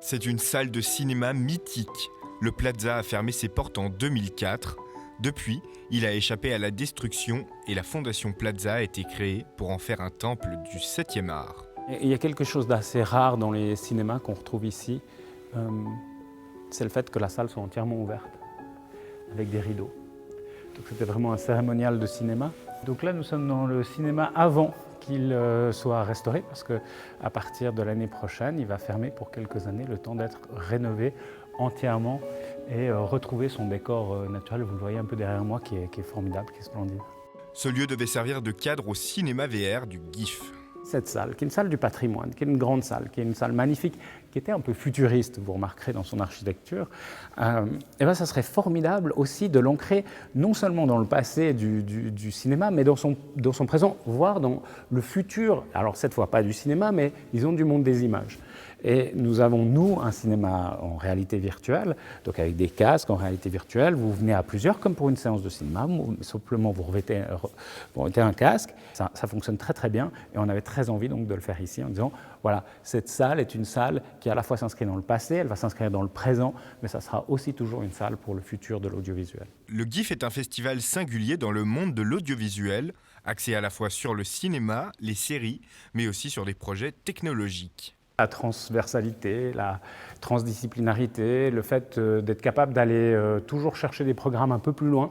C'est une salle de cinéma mythique. Le Plaza a fermé ses portes en 2004. Depuis, il a échappé à la destruction et la Fondation Plaza a été créée pour en faire un temple du 7e art. Il y a quelque chose d'assez rare dans les cinémas qu'on retrouve ici. C'est le fait que la salle soit entièrement ouverte, avec des rideaux. Donc c'était vraiment un cérémonial de cinéma. Donc là, nous sommes dans le cinéma avant qu'il soit restauré, parce qu'à partir de l'année prochaine, il va fermer pour quelques années, le temps d'être rénové entièrement et retrouver son décor naturel. Vous le voyez un peu derrière moi, qui est formidable, qui est splendide. Ce lieu devait servir de cadre au cinéma VR du GIF. Cette salle, qui est une salle du patrimoine, qui est une grande salle, qui est une salle magnifique, qui était un peu futuriste, vous remarquerez dans son architecture, et ça serait formidable aussi de l'ancrer non seulement dans le passé du cinéma, mais dans son présent, voire dans le futur, alors cette fois pas du cinéma, mais disons du monde des images. Et nous avons, nous, un cinéma en réalité virtuelle, donc avec des casques en réalité virtuelle. Vous venez à plusieurs, comme pour une séance de cinéma, simplement vous revêtez un casque. Ça fonctionne très très bien et on avait très envie donc de le faire ici en disant, voilà, cette salle est une salle qui à la fois s'inscrit dans le passé, elle va s'inscrire dans le présent, mais ça sera aussi toujours une salle pour le futur de l'audiovisuel. Le GIF est un festival singulier dans le monde de l'audiovisuel, axé à la fois sur le cinéma, les séries, mais aussi sur des projets technologiques. La transversalité, la transdisciplinarité, le fait d'être capable d'aller toujours chercher des programmes un peu plus loin,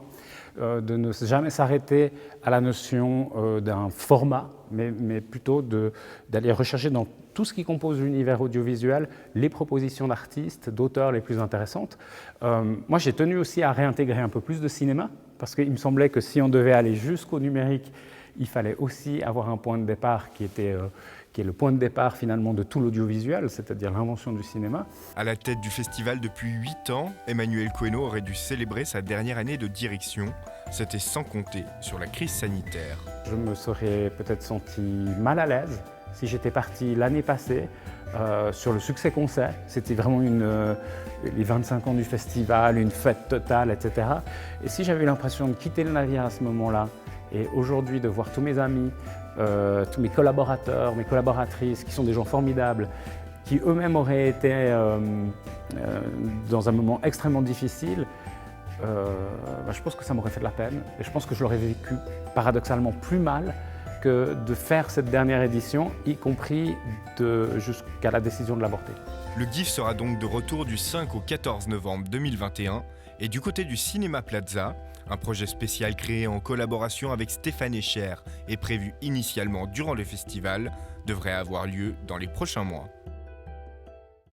de ne jamais s'arrêter à la notion d'un format, mais plutôt d'aller rechercher dans tout ce qui compose l'univers audiovisuel les propositions d'artistes, d'auteurs les plus intéressantes. Moi, j'ai tenu aussi à réintégrer un peu plus de cinéma, parce qu'il me semblait que si on devait aller jusqu'au numérique, il fallait aussi avoir un point de départ qui est le point de départ finalement de tout l'audiovisuel, c'est-à-dire l'invention du cinéma. À la tête du festival depuis 8 ans, Emmanuel Cohenno aurait dû célébrer sa dernière année de direction. C'était sans compter sur la crise sanitaire. Je me serais peut-être senti mal à l'aise si j'étais parti l'année passée sur le succès qu'on sait. C'était vraiment les 25 ans du festival, une fête totale, etc. Et si j'avais eu l'impression de quitter le navire à ce moment-là, et aujourd'hui de voir tous mes amis, tous mes collaborateurs, mes collaboratrices, qui sont des gens formidables, qui eux-mêmes auraient été dans un moment extrêmement difficile, je pense que ça m'aurait fait de la peine. Et je pense que je l'aurais vécu paradoxalement plus mal que de faire cette dernière édition, y compris jusqu'à la décision de l'avorter. Le GIF sera donc de retour du 5 au 14 novembre 2021. Et du côté du Cinéma Plaza, un projet spécial créé en collaboration avec Stéphane Echer et prévu initialement durant le festival devrait avoir lieu dans les prochains mois.